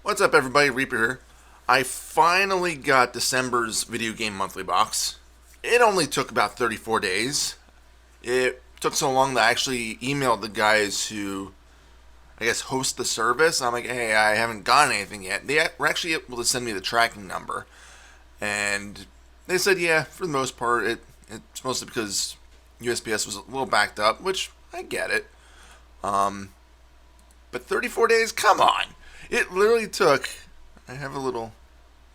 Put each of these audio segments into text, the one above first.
What's up, everybody? Reaper here. I finally got December's video game monthly box. It only took about 34 days. It took so long that I actually emailed the guys who, I guess, host the service. I'm like, hey, I haven't gotten anything yet. They were actually able to send me the tracking number. And they said, yeah, for the most part, it's mostly because USPS was a little backed up, which I get it. But 34 days? Come on! It literally took... I have a little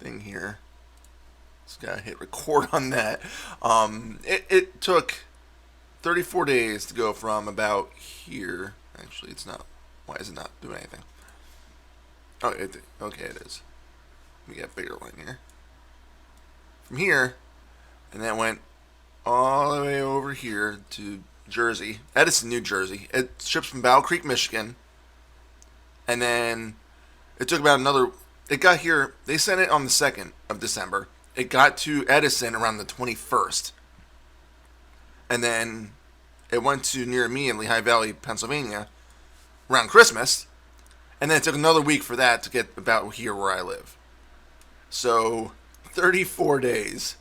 thing here. Just gotta hit record on that. It took 34 days to go from about here. Actually, it's not. Why is it not doing anything? Oh, okay, it is. Let me get a bigger line here. From here, and then went all the way over here to Jersey, Edison, New Jersey. It ships from Battle Creek, Michigan. And then it took about another... It got here... They sent it on the 2nd of December. It got to Edison around the 21st. And then it went to near me in Lehigh Valley, Pennsylvania, around Christmas. And then it took another week for that to get about here where I live. So, 34 days.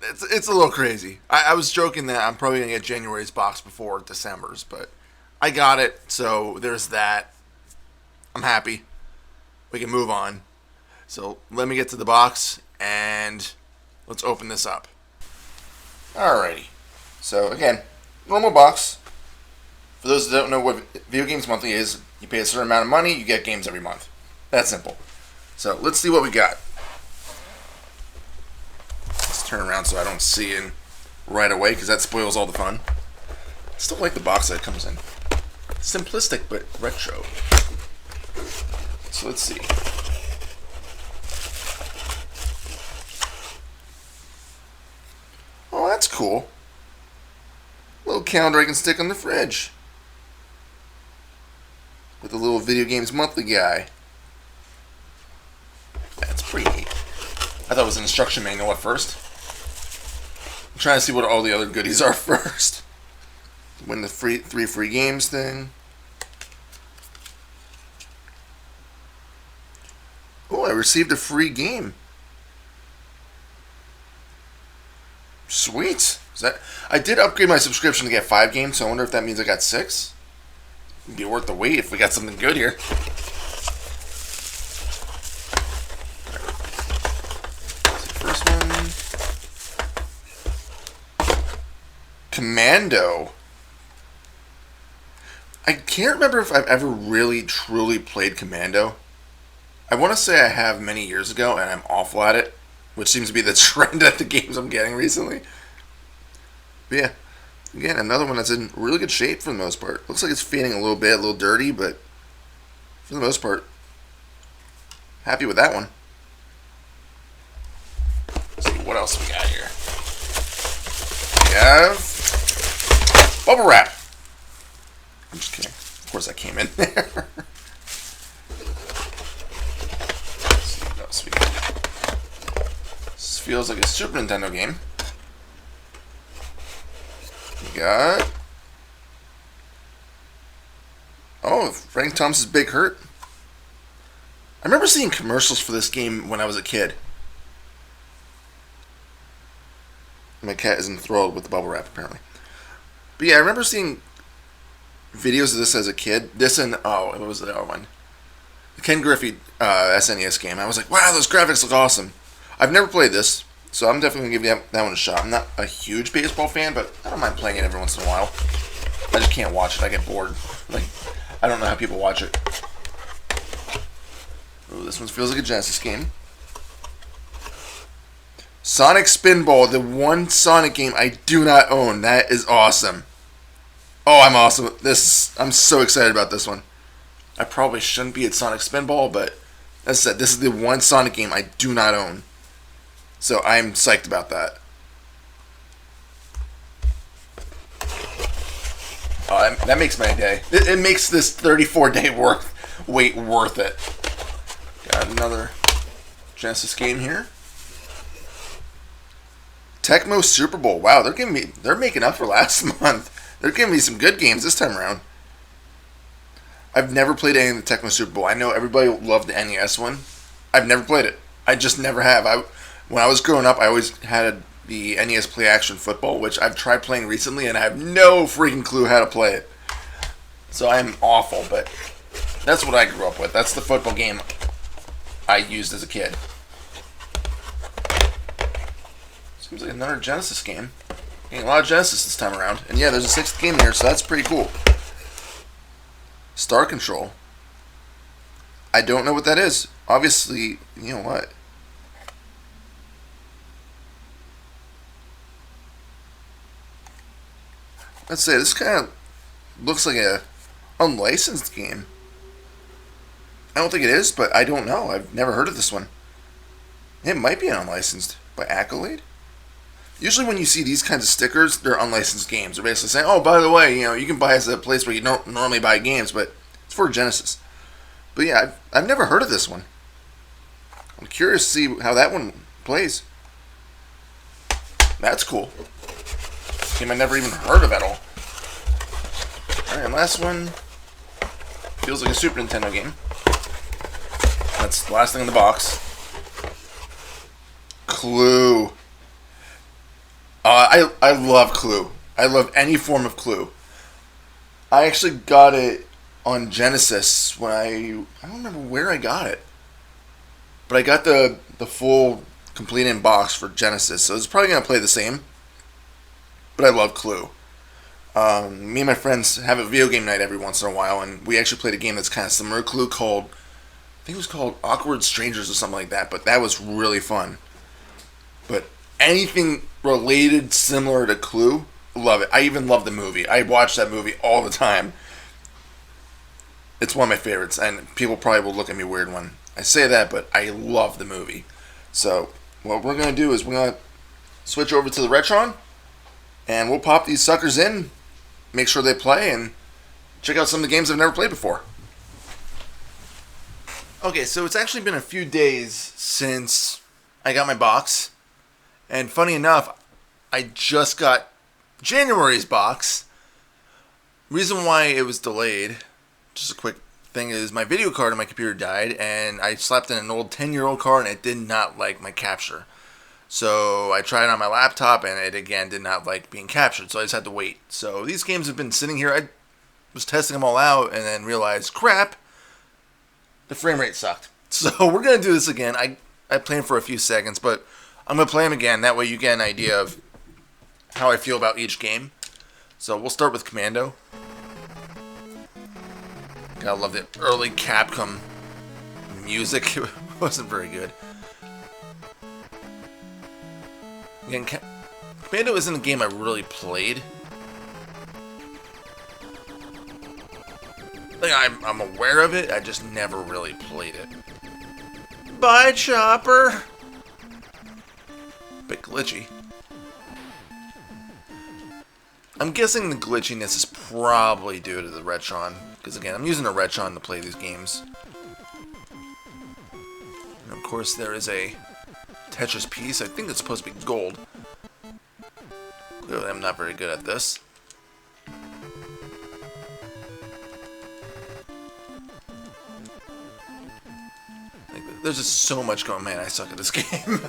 It's a little crazy. I was joking that I'm probably going to get January's box before December's, but... I got it, so there's that. I'm happy. We can move on. So let me get to the box, and let's open this up. Alrighty. So again, normal box. For those that don't know what Video Games Monthly is, you pay a certain amount of money, you get games every month. That's simple. So let's see what we got. Let's turn around so I don't see it right away, because that spoils all the fun. I still like the box that it comes in. Simplistic but retro. So let's see. Oh, that's cool. Little calendar I can stick on the fridge. With a little Video Games Monthly guy. That's pretty neat. I thought it was an instruction manual at first. I'm trying to see what all the other goodies are first. Win the three free games thing. Oh, I received a free game. Sweet. I did upgrade my subscription to get 5 games, so I wonder if that means I got 6. It'd be worth the wait if we got something good here. First one. Commando. I can't remember if I've ever really, truly played Commando. I want to say I have many years ago, and I'm awful at it, which seems to be the trend at the games I'm getting recently. But yeah, again, another one that's in really good shape for the most part. Looks like it's fading a little bit, a little dirty, but for the most part, happy with that one. Let's see what else we got here. We have bubble wrap. I'm just kidding. Of course, that came in there. Let's see what else we got. This feels like a Super Nintendo game. We got... Oh, Frank Thompson's Big Hurt. I remember seeing commercials for this game when I was a kid. My cat is enthralled with the bubble wrap, apparently. But yeah, I remember seeing videos of this as a kid. This and, what was the other one? The Ken Griffey SNES game. I was like, wow, those graphics look awesome. I've never played this, so I'm definitely going to give that one a shot. I'm not a huge baseball fan, but I don't mind playing it every once in a while. I just can't watch it. I get bored. Like, I don't know how people watch it. Oh, this one feels like a Genesis game. Sonic Spinball, the one Sonic game I do not own. That is awesome. Oh, I'm awesome. I'm so excited about this one. I probably shouldn't be at Sonic Spinball, but as I said, this is the one Sonic game I do not own. So I'm psyched about that. Oh, that makes my day. It makes this 34-day wait worth it. Got another Genesis game here. Tecmo Super Bowl. Wow, they're making up for last month. They're giving me some good games this time around. I've never played any of the Tecmo Super Bowl. I know everybody loved the NES one. I've never played it. I just never have. When I was growing up, I always had the NES Play Action Football, which I've tried playing recently, and I have no freaking clue how to play it. So I am awful, but that's what I grew up with. That's the football game I used as a kid. Seems like another Genesis game. Getting a lot of Genesis this time around. And yeah, there's a sixth game here, so that's pretty cool. Star Control. I don't know what that is. Obviously, you know what? Let's say this kind of looks like a unlicensed game. I don't think it is, but I don't know. I've never heard of this one. It might be unlicensed by Accolade. Usually when you see these kinds of stickers, they're unlicensed games. They're basically saying, oh, by the way, you can buy us at a place where you don't normally buy games, but it's for Genesis. But yeah, I've never heard of this one. I'm curious to see how that one plays. That's cool. Game I never even heard of at all. Alright, and last one. Feels like a Super Nintendo game. That's the last thing in the box. Clue. I love Clue. I love any form of Clue. I actually got it on Genesis when I don't remember where I got it. But I got the full complete in box for Genesis, so it's probably going to play the same. But I love Clue. Me and my friends have a video game night every once in a while, and we actually played a game that's kind of similar to Clue called, I think it was called Awkward Strangers or something like that, but that was really fun. But anything related similar to Clue, love it. I even love the movie. I watch that movie all the time. It's one of my favorites, and people probably will look at me weird when I say that, but I love the movie. So what we're going to do is we're going to switch over to the Retron, and we'll pop these suckers in, make sure they play, and check out some of the games I've never played before. Okay, so it's actually been a few days since I got my box. And funny enough, I just got January's box. Reason why it was delayed, just a quick thing, is my video card on my computer died, and I slapped in an old 10-year-old card, and it did not like my capture. So I tried it on my laptop, and it again did not like being captured, so I just had to wait. So these games have been sitting here. I was testing them all out, and then realized, crap, the frame rate sucked. So we're going to do this again. I planned for a few seconds, but I'm going to play them again. That way you get an idea of how I feel about each game. So we'll start with Commando. Gotta love the early Capcom music. It wasn't very good. Again, Commando isn't a game I really played. Like, I'm aware of it, I just never really played it. Bye, Chopper! Bit glitchy. I'm guessing the glitchiness is probably due to the Retron, because again, I'm using a Retron to play these games. And of course, there is a Tetris piece. I think it's supposed to be gold. Clearly, I'm not very good at this. There's just so much going. Man, I suck at this game.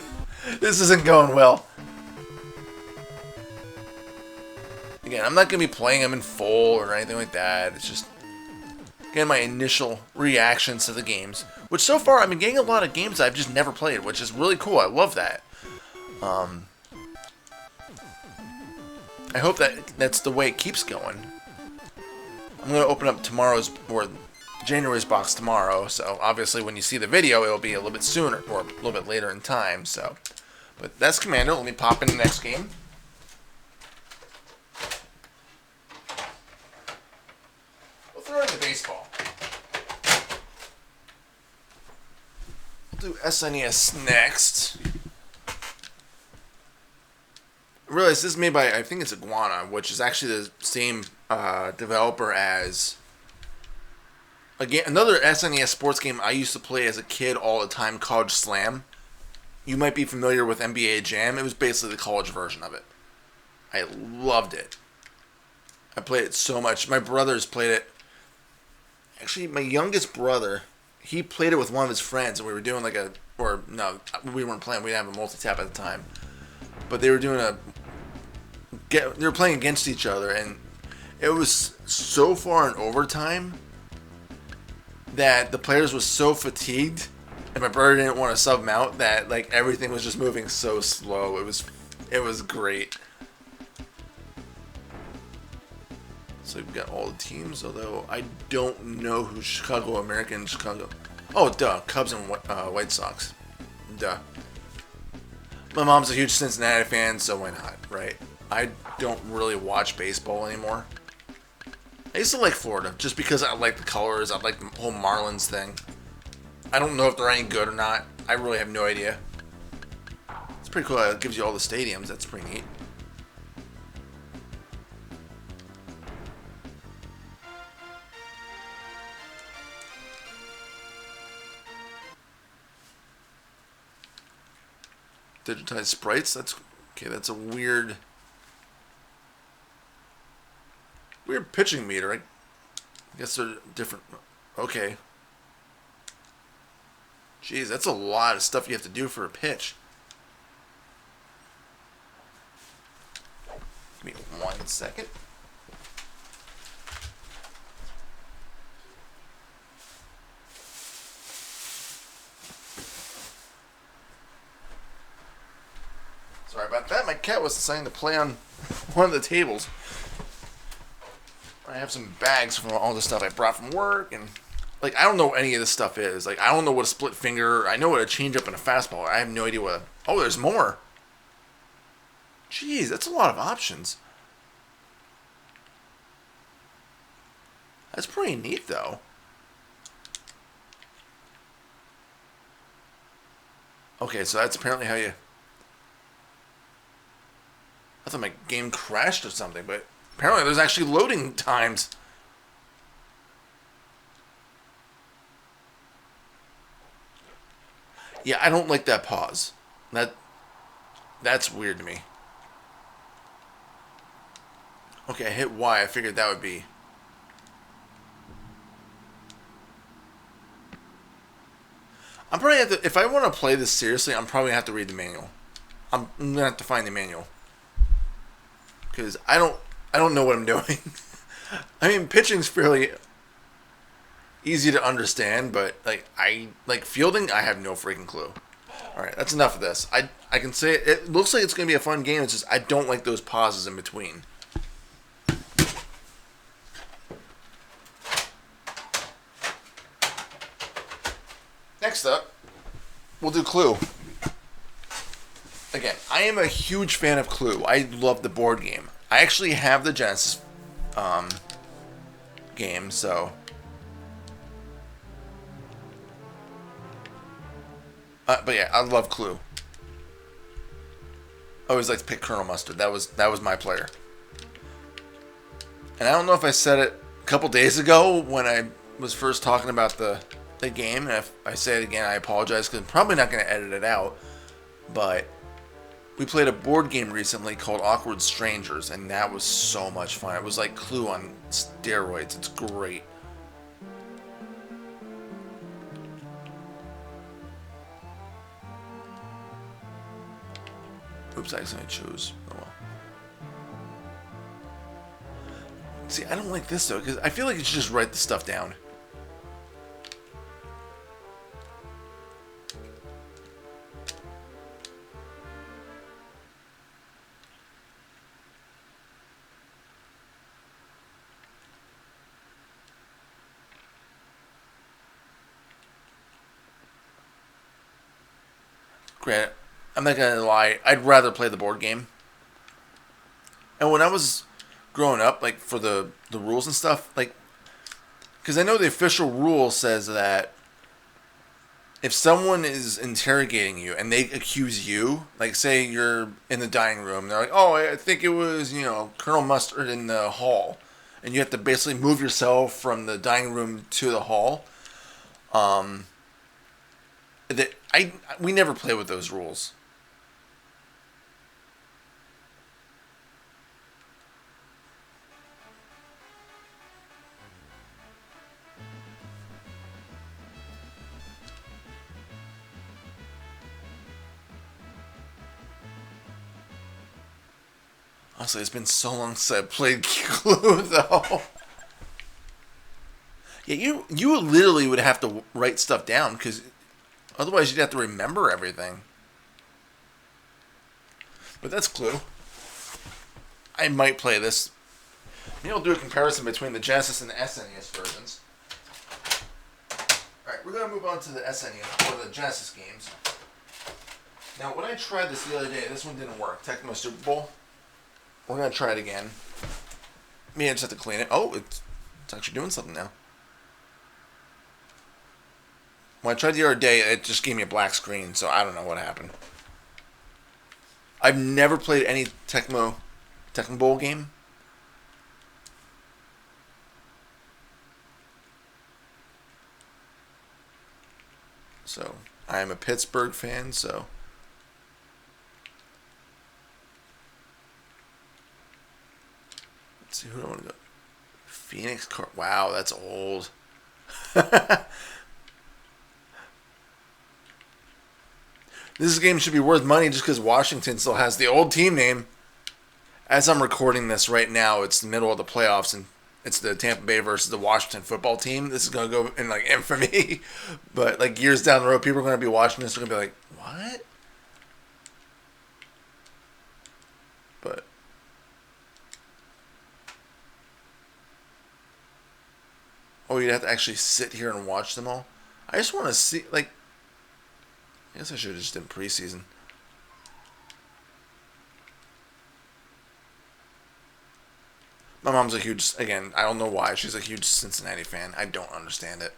This isn't going well. Again, I'm not going to be playing them in full or anything like that. It's just, again, my initial reactions to the games. Which so far, I've been getting a lot of games I've just never played, which is really cool. I love that. I hope that's the way it keeps going. I'm going to open up tomorrow's, or January's box tomorrow, so obviously when you see the video, it'll be a little bit sooner, or a little bit later in time, so. But that's Commando. Let me pop in the next game. We'll throw in the baseball. We'll do SNES next. I realize this is made by, I think it's Iguana, which is actually the same developer as, again, another SNES sports game I used to play as a kid all the time, College Slam. You might be familiar with NBA Jam. It was basically the college version of it. I loved it. I played it so much. My brothers played it. Actually, my youngest brother, he played it with one of his friends, and we were doing like a, or no, we weren't playing. We didn't have a multi-tap at the time, but they were doing they were playing against each other, and it was so far in overtime that the players were so fatigued, and my brother didn't want to sub them out, that like everything was just moving so slow. It was great. So we've got all the teams, although I don't know who Chicago. Oh, duh, Cubs and White Sox. Duh. My mom's a huge Cincinnati fan, so why not, right? I don't really watch baseball anymore. I used to like Florida, just because I like the colors, I like the whole Marlins thing. I don't know if they're any good or not. I really have no idea. It's pretty cool. It gives you all the stadiums. That's pretty neat. Digitized sprites. That's okay. That's a weird pitching meter. I guess they're different. Okay. Jeez, that's a lot of stuff you have to do for a pitch. Give me 1 second. Sorry about that. My cat was deciding to play on one of the tables. I have some bags from all the stuff I brought from work, and like I don't know what any of this stuff is. Like I don't know what a split finger. I know what a changeup and a fastball. I have no idea what. Oh, there's more. Jeez, that's a lot of options. That's pretty neat, though. Okay, so that's apparently how you. I thought my game crashed or something, but apparently there's actually loading times. Yeah, I don't like that pause. That's weird to me. Okay, I hit Y. I figured that would be. I'm probably have to. If I want to play this seriously, I'm probably gonna have to read the manual. I'm gonna have to find the manual because I don't know what I'm doing. I mean, pitching's fairly easy to understand, but like fielding, I have no freaking clue. All right, that's enough of this. I can say it looks like it's gonna be a fun game. It's just I don't like those pauses in between. Next up, we'll do Clue. Again, I am a huge fan of Clue. I love the board game. I actually have the Genesis game, so. But yeah, I love Clue. I always like to pick Colonel Mustard. That was my player. And I don't know if I said it a couple days ago when I was first talking about the game. And if I say it again, I apologize because I'm probably not going to edit it out. But we played a board game recently called Awkward Strangers, and that was so much fun. It was like Clue on steroids. It's great. Oops, I accidentally chose. Oh well. See, I don't like this though, because I feel like you should just write the stuff down. Granted, I'm not gonna lie, I'd rather play the board game. And when I was growing up, like for the rules and stuff, like, because I know the official rule says that if someone is interrogating you and they accuse you, like say you're in the dining room, they're like, oh, I think it was, Colonel Mustard in the hall. And you have to basically move yourself from the dining room to the hall. We never play with those rules. Honestly, it's been so long since I played Clue, though. Yeah, you literally would have to write stuff down because otherwise you'd have to remember everything. But that's Clue. I might play this. Maybe I'll do a comparison between the Genesis and the SNES versions. Alright, we're going to move on to the SNES, or the Genesis games. Now, when I tried this the other day, this one didn't work. Tecmo Super Bowl. We're going to try it again. Maybe I just have to clean it. Oh, it's actually doing something now. When I tried the other day, it just gave me a black screen, so I don't know what happened. I've never played any Tecmo Bowl game. So, I am a Pittsburgh fan, so... Let's see, who do I want to go? Phoenix Car... Wow, that's old. This game should be worth money just because Washington still has the old team name. As I'm recording this right now, it's the middle of the playoffs, and it's the Tampa Bay versus the Washington football team. This is going to go in, like, infamy. But, like, years down the road, people are going to be watching this. They're going to be like, what? But... Oh, you'd have to actually sit here and watch them all? I just want to see, like... I guess I should have just done preseason. My mom's a huge... Again, I don't know why. She's a huge Cincinnati fan. I don't understand it.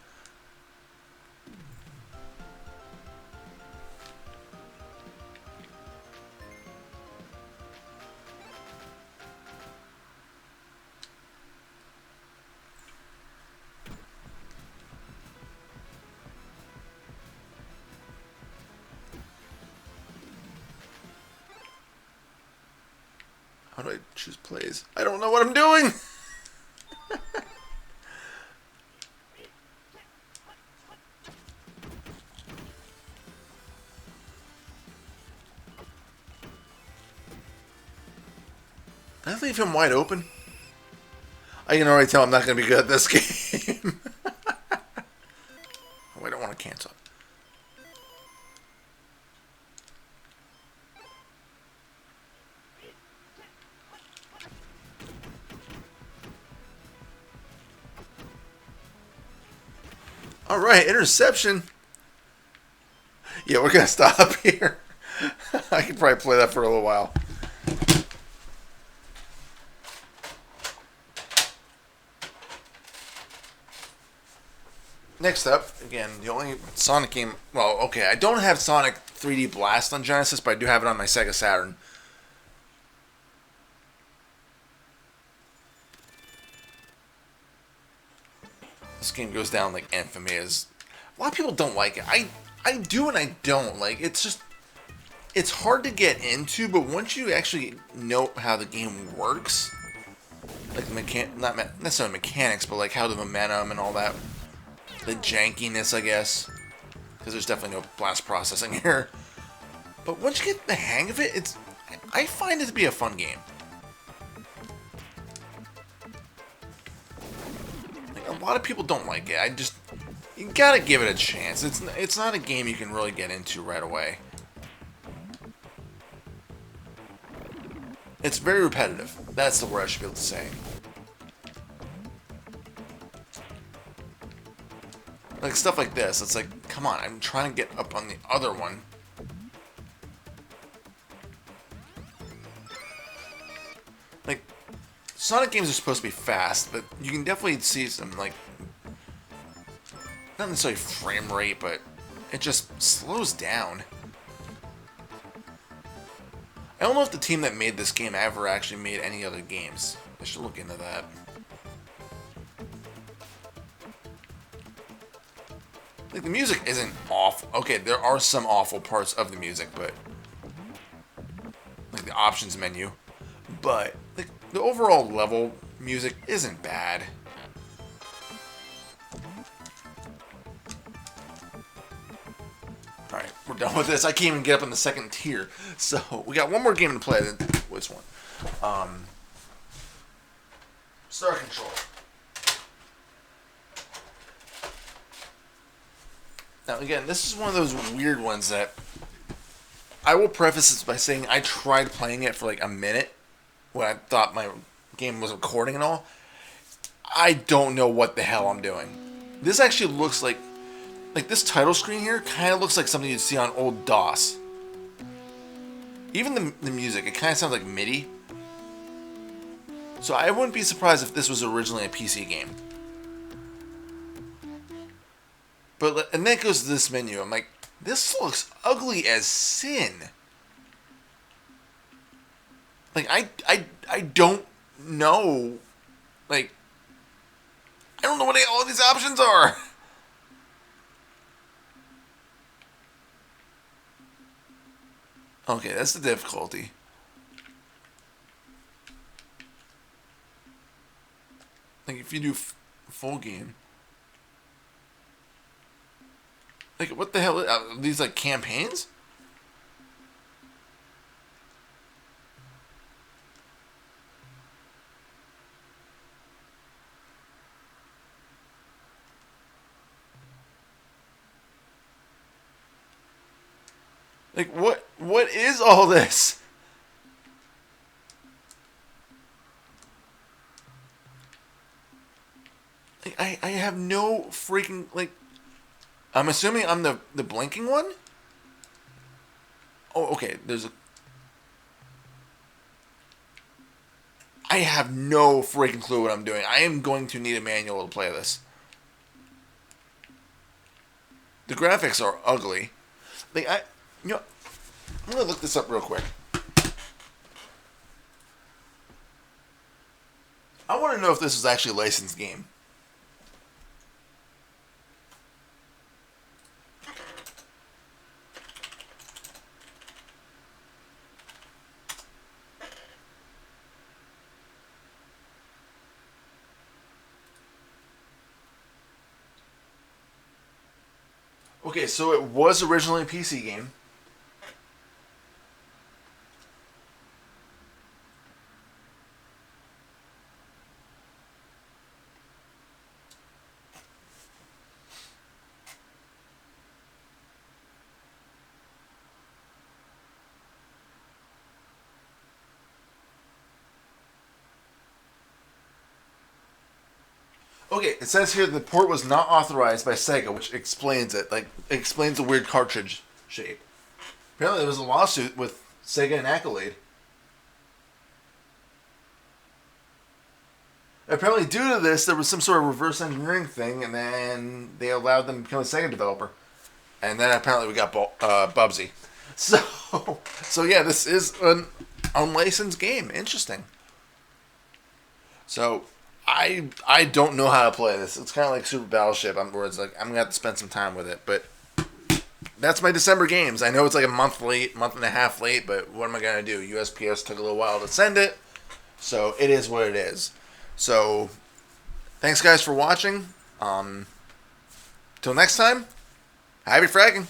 How do I choose plays? I don't know what I'm doing! Did I leave him wide open? I can already tell I'm not going to be good at this game. Oh, I don't want to cancel it. Alright, interception. Yeah, we're going to stop here. I could probably play that for a little while. Next up, again, the only Sonic game... Well, okay, I don't have Sonic 3D Blast on Genesis, but I do have it on my Sega Saturn. This game goes down like infamy. As a lot of people don't like it. I do and I don't. Like, it's just... It's hard to get into, but once you actually know how the game works... Like, not necessarily mechanics, but like how the momentum and all that... The jankiness, I guess. Because there's definitely no blast processing here. But once you get the hang of it, I find it to be a fun game. Like, a lot of people don't like it. You gotta give it a chance. It's not a game you can really get into right away. It's very repetitive. That's the word I should be able to say. Like, stuff like this, it's like, come on, I'm trying to get up on the other one. Like, Sonic games are supposed to be fast, but you can definitely see some, like, not necessarily frame rate, but it just slows down. I don't know if the team that made this game ever actually made any other games. I should look into that. Like, the music isn't awful. Okay, there are some awful parts of the music, but... Like, the options menu. But, like, the overall level music isn't bad. Alright, we're done with this. I can't even get up in the second tier. So, we got one more game to play. Which one? Star Control. Now again, this is one of those weird ones that I will preface this by saying I tried playing it for like a minute when I thought my game was recording and all. I don't know what the hell I'm doing. This actually looks like this title screen here kind of looks like something you'd see on old DOS. Even the music, it kind of sounds like MIDI. So I wouldn't be surprised if this was originally a PC game. But and then it goes to this menu. I'm like, this looks ugly as sin. Like I don't know. Like I don't know what all these options are. Okay, that's the difficulty. Like if you do full game. Like what the hell are these, like campaigns? Like what is all this? Like I have no freaking like I'm assuming I'm the blinking one? Oh, okay, there's a I have no freaking clue what I'm doing. I am going to need a manual to play this. The graphics are ugly. Like I'm gonna look this up real quick. I want to know if this is actually a licensed game. Okay, so it was originally a PC game. Okay, it says here the port was not authorized by Sega, which explains it. Like, it explains the weird cartridge shape. Apparently, there was a lawsuit with Sega and Accolade. Apparently, due to this, there was some sort of reverse engineering thing, and then they allowed them to become a Sega developer. And then apparently we got Bubsy. So yeah, this is an unlicensed game. Interesting. So I don't know how to play this. It's kind of like Super Battleship, where it's like I'm gonna have to spend some time with it. But that's my December games. I know it's like a month and a half late, but what am I gonna do? USPS took a little while to send it, so it is what it is. So thanks guys for watching. Till next time, happy fragging.